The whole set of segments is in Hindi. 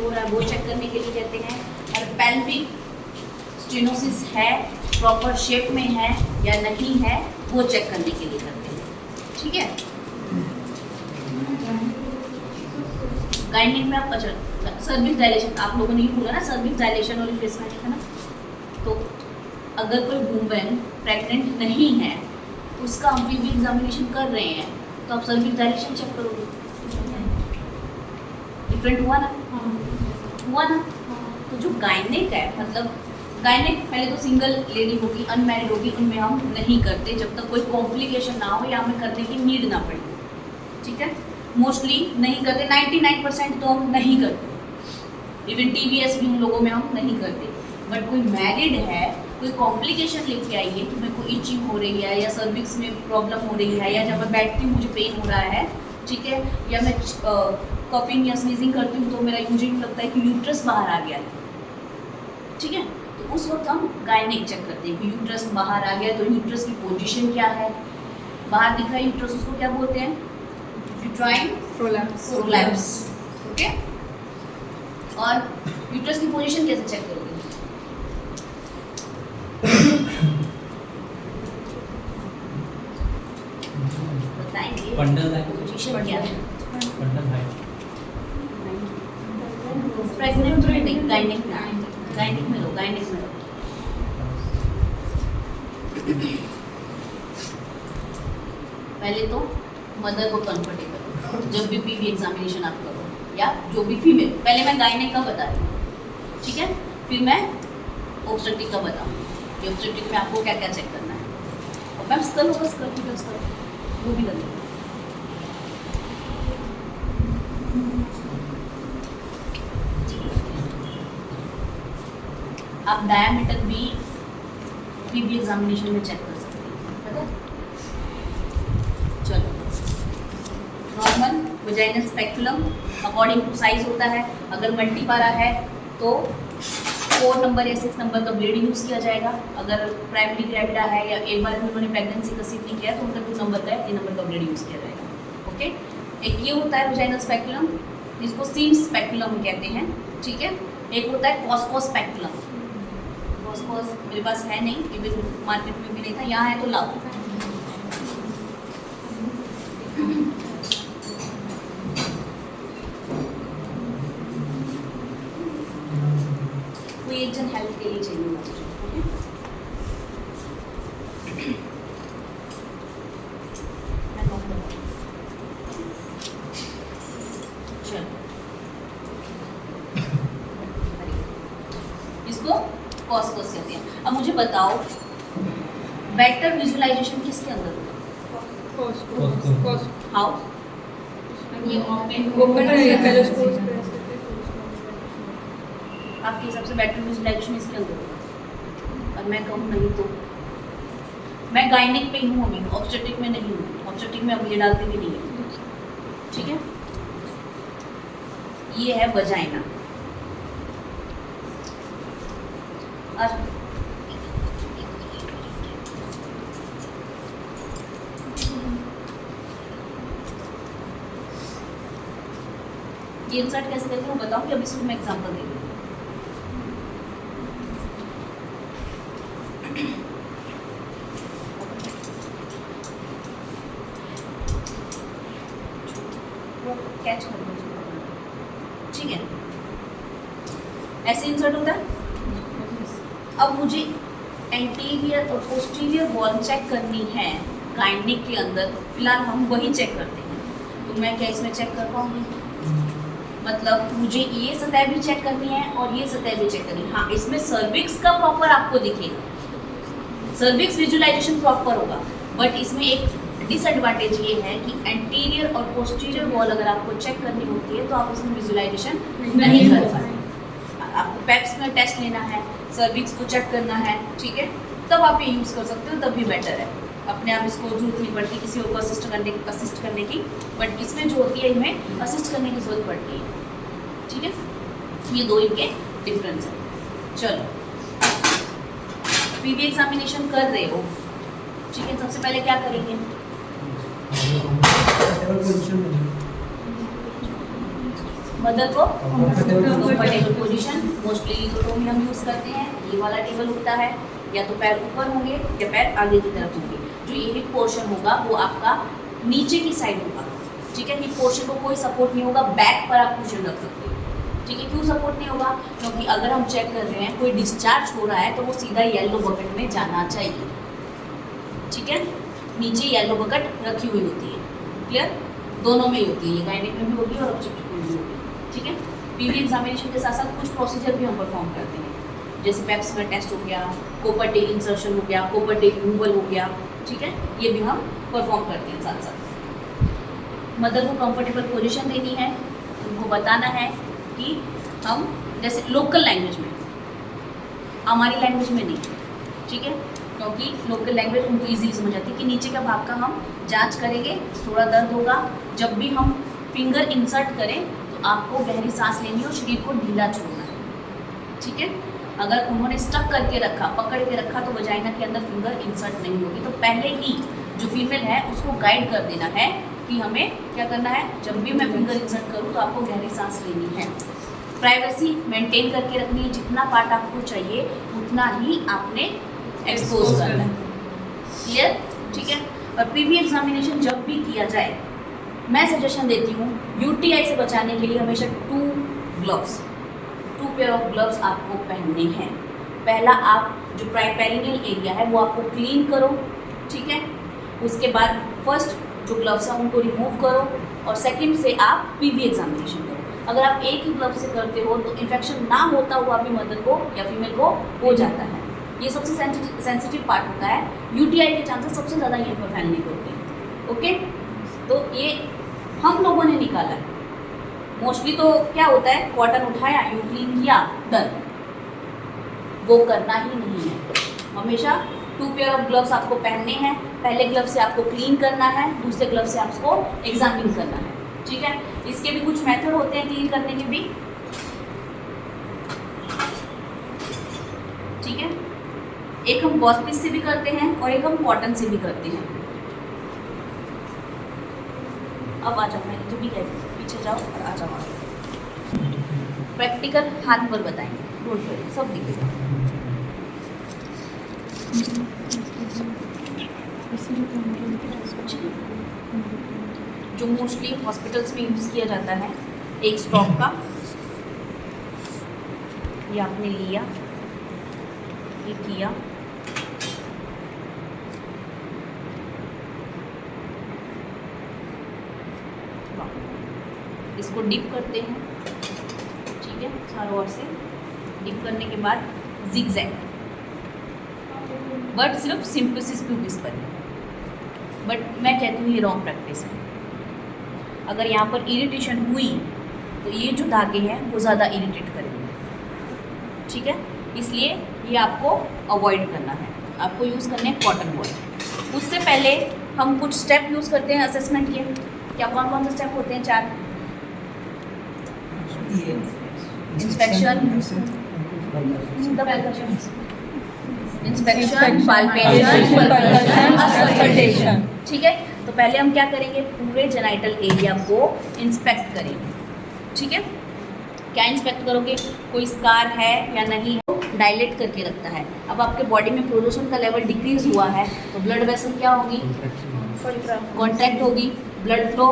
हो रहा है वो चेक करने के लिए कहते हैं, और पेल्विक स्टेनोसिस है, प्रॉपर शेप में है या नहीं है, वो चेक करने के लिए करते हैं। ठीक है, गाइनिक में आप सर्विक्स डायलेशन, आप लोगों ने ये बोला ना सर्विक्स डायलेशन और रिफ्रेशमेंट है ना, तो अगर कोई वुमेन प्रेग्नेंट नहीं है, उसका हम भी एग्जामिनेशन कर रहे हैं, तो आप सर्विक्स डायलेशन चेक करोगे। डिफरेंट हुआ ना? हुआ ना? तो जो गायनिक है, मतलब गायनिक पहले तो सिंगल लेडी होगी, अनमैरिड होगी, उनमें हम नहीं करते जब तक कोई कॉम्प्लिकेशन ना हो या हमें करने की नीड ना पड़े। ठीक है, मोस्टली नहीं करते, 99% तो हम नहीं करते, इवन TBS भी उन लोगों में हम नहीं करते। बट कोई मैरिड है, कोई कॉम्प्लिकेशन लेके आई है कि मेरे को इचिंग हो रही है या सर्विक्स में प्रॉब्लम हो रही है, या जब मैं बैठती हूँ मुझे पेन हो रहा है, ठीक है, या मैं कफिंग या स्नीजिंग करती हूँ तो मेरा यूरिन लगता है कि यूट्रस बाहर आ गया है। ठीक है, तो उस वक्त हम गायनिक चेक करते हैं कि यूट्रस बाहर आ गया, तो यूट्रस की पोजीशन क्या है, बाहर दिख रहा है यूट्रस, उसको क्या बोलते हैं? Uterine prolapse. ओके, और यूट्रस की पोजीशन कैसे चेक करोगे? बताएंगे पोजीशन क्या है? प्रेग्नेंट में नहीं, गायनिक में, गायनिक में लो, गायनिक में लो। पहले तो मदर को कंफर्टेबल जब भी PV एग्जामिनेशन आप करो, या जो भी फीमेल, पहले मैं गायनिक का बता रही हूँ, ठीक है, फिर मैं ऑब्स्टेट्रिक का बताऊँगी कि ऑब्स्टेट्रिक में आपको क्या क्या चेक करना है। और मैम स्कल होगा, स्कल वो भी कर लो। आप डायमीटर भी PV एग्जामिनेशन में चेक कर सकते हैं, पता है? चलो, normal vaginal speculum according to size होता है। अगर मल्टीपारा है तो 4 नंबर या 6 नंबर का ब्लेड यूज़ किया जाएगा। अगर प्राइमरी ग्रेविडा है या एक बार भी उन्होंने प्रेगनेंसी का सिप नहीं किया तो उनका 2 नंबर का या 3 नंबर का ब्लेड यूज़ किया जाएगा। ओके, एक ये होता है वजाइनल स्पेक्युलम, जिसको सीम स्पेक्युलम कहते हैं। ठीक है, एक होता है कॉस्को स्पेक्युलम। कॉस्कोस मेरे पास है नहीं, इवन मार्केट में भी नहीं था, यहाँ है तो लाओ। कोई एक जन हेल्प के लिए चाहिए मुझे, ओके? मैं नोट करूँ। चलो, इसको कॉस्कोस कहते हैं। अब मुझे बताओ, बेटर विजुअलाइजेशन किसके अंदर होगा? हाउ? ये ओपन आपके हिसाब से बेटर विजुअलाइजेशन इसके अंदर होगा? और मैं कहूँ नहीं तो मैं गायनिक पे ही हूँ अभी, ऑब्स्टेट्रिक में नहीं हूँ। ऑब्स्टेट्रिक में अब ये डालते भी नहीं है। ठीक है, ये है वजाइना। ये इंसर्ट कैसे करते हैं बताऊँ कि अभी इसमें मैं एग्जांपल दे दूँ। कैच कर लो, ठीक है, ऐसे इंसर्ट होता है। अब मुझे एंटीरियर और पोस्टीरियर वॉल चेक करनी है गायनिक के अंदर, फिलहाल हम वही चेक करते हैं, तो मैं क्या इसमें चेक कर पाऊंगी? मतलब मुझे ये सतह भी चेक करनी है और ये सतह भी चेक करनी है। हाँ, इसमें सर्विक्स का प्रॉपर आपको दिखेगा, सर्विक्स विजुअलाइजेशन प्रॉपर होगा, बट इसमें एक डिसएडवांटेज ये है कि एंटीरियर और पोस्टीरियर वॉल अगर आपको चेक करनी होती है तो आप उसमें विजुअलाइजेशन नहीं कर पाते। आपको पैप्स में टेस्ट लेना है, सर्विक्स को चेक करना है, ठीक है, तब आप ये यूज़ कर सकते हो, तब भी बेटर है। अपने आप इसको जरूरत नहीं पड़ती किसी और को असिस्ट करने की, बट इसमें जो होती है इनमें असिस्ट करने की जरूरत पड़ती है। ठीक है, ये दो इनके डिफरेंस है। चलो, PV एग्जामिनेशन कर रहे हो, ठीक है, सबसे पहले क्या करेंगे? मदर को कंफर्टेबल पोजीशन, मोस्टली लिथोटोमी हम यूज़ करते हैं। ये वाला टेबल होता है, या तो पैर ऊपर होंगे या पैर आगे की तरफ होंगे। जो ये हिप पोर्शन होगा वो आपका नीचे की साइड होगा, ठीक है। हिप पोर्शन को कोई सपोर्ट नहीं होगा, बैक पर आप कुशन रख सकते हैं, ठीक है। क्यों सपोर्ट नहीं होगा? क्योंकि अगर हम चेक कर रहे हैं कोई डिस्चार्ज हो रहा है तो वो सीधा येलो बकेट में जाना चाहिए, ठीक है। नीचे येलो बकेट रखी हुई होती है, क्लियर? दोनों में ही होती है, ये गाइनिक में भी होगी और ऑब्जेक्टिव में भी होगी, ठीक है। पीवी एग्जामिनेशन के साथ साथ कुछ प्रोसीजर भी हम परफॉर्म करते हैं, जैसे पेप्समेर टेस्ट हो गया, कोपर टेल इंसर्शन हो गया, कोपर टेल रिमूवल हो गया, ठीक है। ये भी हम परफॉर्म करते हैं साथ साथ। मदर को कंफर्टेबल पोजीशन देनी है, उनको बताना है कि हम जैसे लोकल लैंग्वेज में, हमारी लैंग्वेज में नहीं, ठीक है, क्योंकि लोकल लैंग्वेज उनको ईजिली समझ आती है कि नीचे का भाग का हम जांच करेंगे, थोड़ा दर्द होगा। जब भी हम फिंगर इंसर्ट करें तो आपको गहरी सांस लेनी है और शरीर को ढीला छोड़ना है, ठीक है। अगर उन्होंने स्टक करके रखा, पकड़ के रखा, तो वजाइना के अंदर फिंगर इंसर्ट नहीं होगी। तो पहले ही जो फीमेल है उसको गाइड कर देना है कि हमें क्या करना है, जब भी मैं फिंगर इंसर्ट करूँ तो आपको गहरी सांस लेनी है। प्राइवेसी मेंटेन करके रखनी है, जितना पार्ट आपको चाहिए उतना ही आपने एक्सपोज करना है, क्लियर, ठीक है। और पीवी एग्जामिनेशन जब भी किया जाए, मैं सजेशन देती हूँ यूटीआई से बचाने के लिए हमेशा 2 पेयर ऑफ ग्लव्स आपको पहनने हैं। पहला, आप जो पेरिनियल एरिया है वो आपको क्लीन करो, ठीक है। उसके बाद फर्स्ट जो ग्लव्स हैं उनको रिमूव करो, और सेकंड से आप पीवी एग्जामिनेशन करो। अगर आप एक ही ग्लव से करते हो तो इन्फेक्शन ना होता हुआ भी मदर को या फीमेल को हो जाता है। ये सबसे सेंसिटिव पार्ट होता है, यूटीआई के चांसेस सबसे ज़्यादा यहीं पर फैलने के होते हैं, ओके। तो ये हम लोगों ने निकाला है। मोस्टली तो क्या होता है, कॉटन उठाया, यू क्लीन किया, डन, वो करना ही नहीं है। हमेशा 2 पेयर ऑफ ग्लव्स आपको पहनने हैं। पहले ग्लव से आपको क्लीन करना है, दूसरे ग्लव से आपको एग्जामिन करना है, ठीक है। इसके भी कुछ मेथड होते हैं क्लीन करने के भी, ठीक है। एक हम गॉस पीस से भी करते हैं और एक हम कॉटन से भी करते हैं। अब आ जाओ, मैं जो भी कहती हूँ पीछे जाओ और आ जाओ। प्रैक्टिकल हाथ पर बताएंगे, रोड पर सब दिखेगा। जो मोस्टली हॉस्पिटल्स में यूज़ किया जाता है, एक स्टॉक का, ये आपने लिया, ये किया, इसको डिप करते हैं, ठीक है, चारों ओर से डिप करने के बाद जिगजैग, बट सिर्फ सिम्प्लिसिस प्यूबिस पर। बट मैं कहती हूँ ये रॉन्ग प्रैक्टिस है। अगर यहाँ पर इरिटेशन हुई तो ये जो धागे हैं वो ज़्यादा इरिटेट करेंगे, ठीक है। इसलिए ये आपको अवॉइड करना है। आपको यूज़ करने हैं कॉटन बॉल। उससे पहले हम कुछ स्टेप यूज़ करते हैं असेसमेंट के। क्या कौन कौन से स्टेप होते हैं? 4। इंस्पेक्शन, पाल्पेशन, ठीक है। तो पहले हम क्या करेंगे, पूरे जेनाइटल एरिया को इंस्पेक्ट करेंगे, ठीक है। क्या इंस्पेक्ट करोगे, कोई स्कार है या नहीं, डायलेट करके रखता है। अब आपके बॉडी में प्रोजेक्शन का लेवल डिक्रीज हुआ है तो ब्लड वेसल क्या होगी, कॉन्ट्रैक्ट होगी, ब्लड फ्लो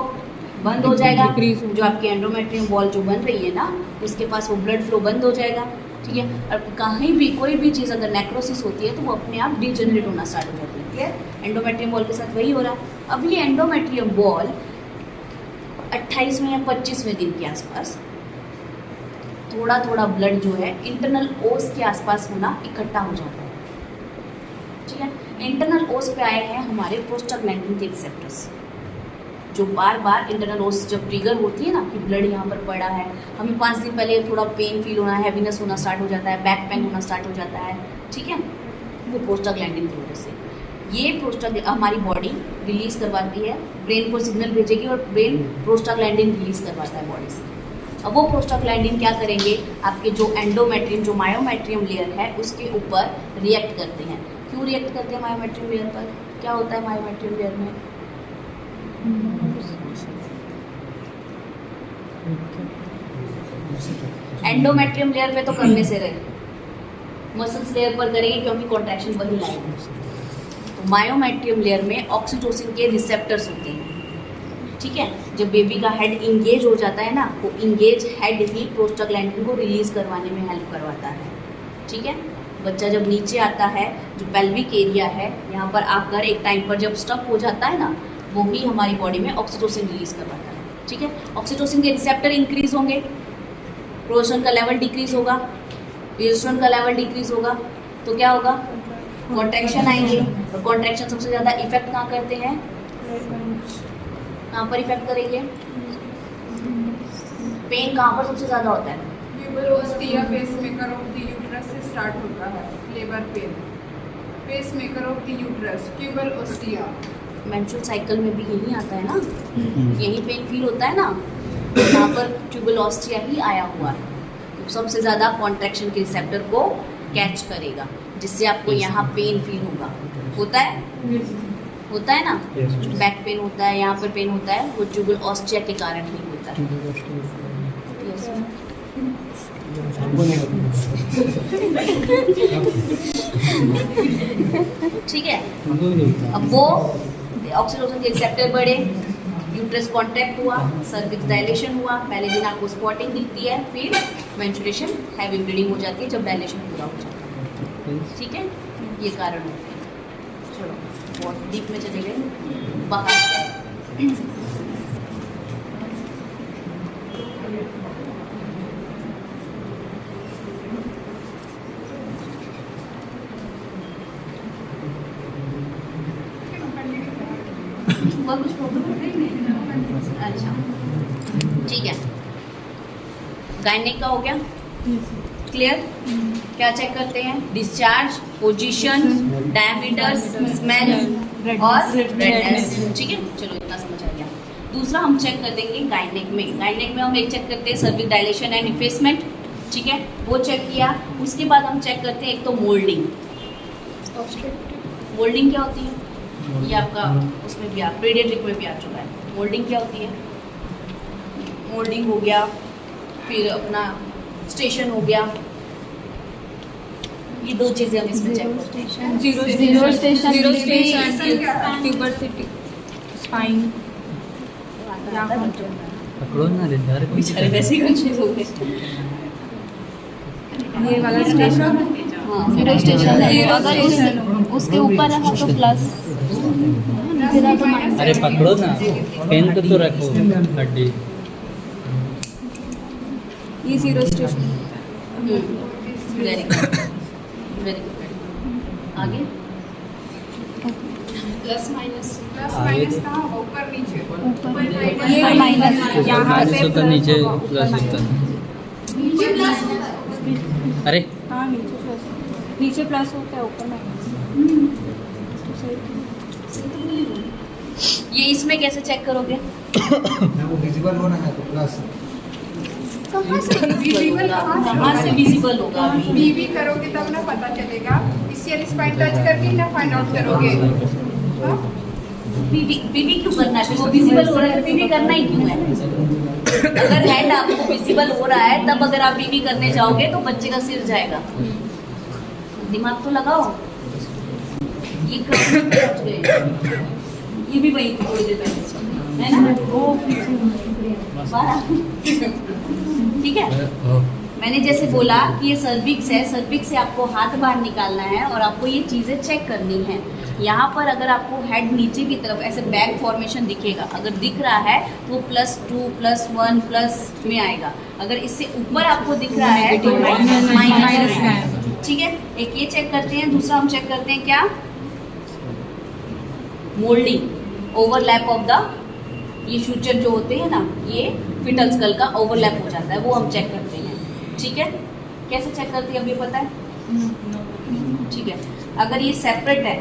बंद हो जाएगा। जो आपकी एंडोमेट्रियम वॉल जो बन रही है ना, उसके पास वो ब्लड फ्लो बंद हो जाएगा, ठीक है। और कहीं भी कोई भी चीज़ अगर नेक्रोसिस होती है तो वो अपने आप डिजेनरेट होना स्टार्ट हो जाती है, क्लियर। एंडोमेट्रियम वॉल के साथ वही हो रहा है। अब ये एंडोमेट्रियम वॉल 28वें या 25वें दिन के आसपास थोड़ा थोड़ा ब्लड जो है इंटरनल ओस के आसपास होना इकट्ठा हो जाता है, ठीक है। इंटरनल ओस पे आए हैं हमारे प्रोस्टाग्लैंडिन के रिसेप्टर्स, जो बार बार इंटरनल ओस जब ट्रिगर होती है ना कि ब्लड यहाँ पर पड़ा है, हमें 5 दिन पहले थोड़ा पेन फील होना, हैवीनेस होना स्टार्ट हो जाता है, बैक पेन होना स्टार्ट हो जाता है, ठीक है, वो प्रोस्टाग्लैंडिन की वजह से। ये हमारी बॉडी रिलीज़ करवाती है, ब्रेन को सिग्नल भेजेगी और ब्रेन प्रोस्टाग्लैंडिन रिलीज़ करवाता है बॉडी से। अब वो प्रोस्टाग्लैंडिन क्या करेंगे, आपके जो एंडोमेट्रियम जो मायोमेट्रियम लेयर है उसके ऊपर रिएक्ट करते हैं। क्यों रिएक्ट करते हैं मायोमेट्रियम लेयर पर? क्या होता है मायोमेट्रियम लेयर में? एंडोमेट्रियम लेयर पे तो करने से रहे, मसल्स लेयर पर करेंगे क्योंकि कॉन्ट्रैक्शन वही लाएगा। तो मायोमेट्रियम लेयर में ऑक्सीटोसिन के रिसेप्टर्स होते हैं, ठीक है। जब बेबी का हेड इंगेज हो जाता है ना, वो इंगेज हेड ही प्रोस्टाग्लैंडिन को रिलीज करवाने में हेल्प करवाता है, ठीक है। बच्चा जब नीचे आता है, जो पेल्विक एरिया है, यहाँ पर आकर एक टाइम पर जब स्टक हो जाता है ना, वो ही हमारी बॉडी में ऑक्सीटोसिन रिलीज करवाता है, ठीक है। ऑक्सीटोसिन के रिसेप्टर इंक्रीज होंगे, प्रोजेस्टेरोन का लेवल डिक्रीज होगा, प्रोजेस्टेरोन का लेवल डिक्रीज होगा, तो क्या होगा, कॉन्ट्रैक्शन आएंगे। और कॉन्ट्रैक्शन सबसे ज़्यादा इफेक्ट कहाँ करते हैं, कहाँ पर इफेक्ट करेंगे, पेन कहाँ पर सबसे ज़्यादा होता है, tubal pacemaker of the uterus से स्टार्ट होता है labour pain, pacemaker of the uterus tubal ostia. Menstrual cycle में भी यही आता है ना, यही पेन फील होता है ना, यहाँ पर ट्यूबल ऑस्टिया ही आया हुआ है। तो सबसे ज़्यादा कॉन्ट्रैक्शन के रिसेप्टर को कैच करेगा, जिससे आपको यहाँ पेन फील होगा, होता है, होता है ना, बैक पेन होता है, यहाँ पर पेन होता है, वो ट्यूबल ऑस्टिया के कारण ही होता है। ठीक है। अब वो ऑक्सीटोसिन के रिसेप्टर बढ़े, यूट्रस कॉन्ट्रैक्ट हुआ, सर्विक्स डायलेशन हुआ, पहले दिन आपको स्पॉटिंग दिखती है, फिर मेंस्ट्रुएशन हैवी ब्लीडिंग हो जाती है जब डायलेशन पूरा हो जाता है, ठीक है। ये कारण होते हैं। चलो बहुत डीप में चले गए, बाहर कुछ प्रॉब्लम। अच्छा ठीक है, गायनेक का हो गया क्लियर। क्या चेक करते हैं, डिस्चार्ज, पोजीशन, डायमीटर, स्मेल और रेडनेस, ठीक है। चलो इतना समझ आ गया। दूसरा हम चेक कर देंगे गायनेक में। गायनेक में हम एक चेक करते हैं सर्विक डायलेशन एंड इफेसमेंट, ठीक है, वो चेक किया। उसके बाद हम चेक करते हैं एक तो मोल्डिंग। मोल्डिंग क्या होती है, ये आपका उसमें भी पीडियाट्रिक में भी आ चुका है। मोल्डिंग क्या होती है, मोल्डिंग हो गया, फिर अपना स्टेशन हो गया, ये दो चीज़ें हम इसमें चेक करते हैं। Zero station tuberosity spine. पकड़ो ना रे यार, बेचारे वैसे ही कंफ्यूज हो गए। ये वाला स्टेशन, हाँ जीरो स्टेशन है, अगर उसके ऊपर है तो प्लस। अरे पकड़ो ना, पेन को तो रखो हड्डी। ये zero station. Very good, very good. आगे प्लस माइनस आगे कहाँ होगा, ऊपर नीचे, ऊपर ये माइनस यहाँ से होता नीचे प्लस होता। अरे हाँ नीचे प्लस होता है, ऊपर माइनस। ये इसमें कैसे चेक करोगे, वो विजिबल होना है तो प्लस। कहाँ से Visible कहाँ से विजिबल होगा अभी? बीबी करोगे तब ना पता चलेगा, इससे स्पाइन टच करके ना फाइंड आउट करोगे। हाँ? बीबी क्यों करना है, फिर वो विजिबल हो रहा है तो बीबी करना ही क्यों है? अगर हेड आपको विजिबल हो रहा है तब अगर आप बीबी करने जाओगे तो बच्चे का सिर जाएगा। दिमाग तो लगाओ। ये कहाँ पहुंच गए, ये भी वही थोड़ी देर पहले है ना, ठीक है। मैंने जैसे बोला कि ये सर्विक्स है, सर्विक्स से आपको हाथ बाहर निकालना है और आपको ये चीज़ें चेक करनी है। यहाँ पर अगर आपको हेड नीचे की तरफ ऐसे बैग फॉर्मेशन दिखेगा, अगर दिख रहा है तो +2 +1 प्लस में आएगा। अगर इससे ऊपर आपको दिख रहा है तो माइनस है, ठीक है। एक ये चेक करते हैं, दूसरा हम चेक करते हैं क्या, मोल्डिंग, ओवरलैप ऑफ द, ये सूचर जो होते हैं ना, ये फिटल स्कल का ओवरलैप हो जाता है, वो हम चेक करते हैं, ठीक है। कैसे चेक करते हैं अभी पता है, ठीक है। अगर ये सेपरेट है,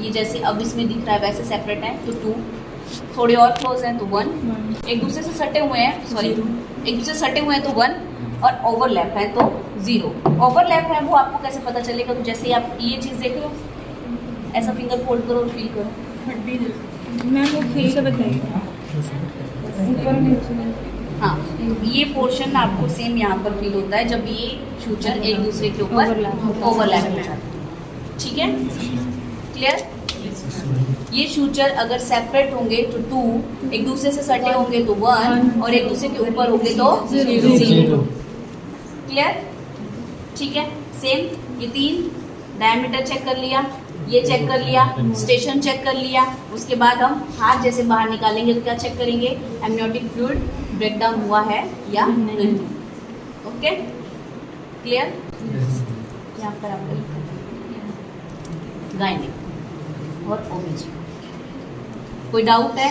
ये जैसे अब इसमें दिख रहा है वैसे सेपरेट है तो 2, थोड़े और क्लोज हैं तो 1, एक दूसरे से सटे हुए हैं, सॉरी एक दूसरे से सटे हुए हैं तो 1, और ओवरलैप है तो 0। ओवरलैप है वो आपको कैसे पता चलेगा, तो जैसे आप ये चीज़ देख रहे हो, ऐसा फिंगर फोल्ड करो और फील करो, मैं वो खेल के बताइए। हाँ, ये पोर्शन आपको सेम यहाँ पर फील होता है जब ये फ्यूचर एक दूसरे के ऊपर ओवरलैप हो जाता है। ठीक है, क्लियर? ये फ्यूचर अगर सेपरेट होंगे तो 2, एक दूसरे से सटे होंगे तो 1, और एक दूसरे के ऊपर होंगे तो 0। क्लियर? ठीक है, सेम ये 3 डायमीटर चेक कर लिया, ये चेक कर लिया, स्टेशन चेक कर लिया। उसके बाद हम हाथ जैसे बाहर निकालेंगे तो क्या चेक करेंगे, एमनियोटिक फ्लूइड ब्रेक डाउन हुआ है या नहीं। Okay, clear? यहाँ पर आपको गायनिक और ओबीजी। कोई डाउट है?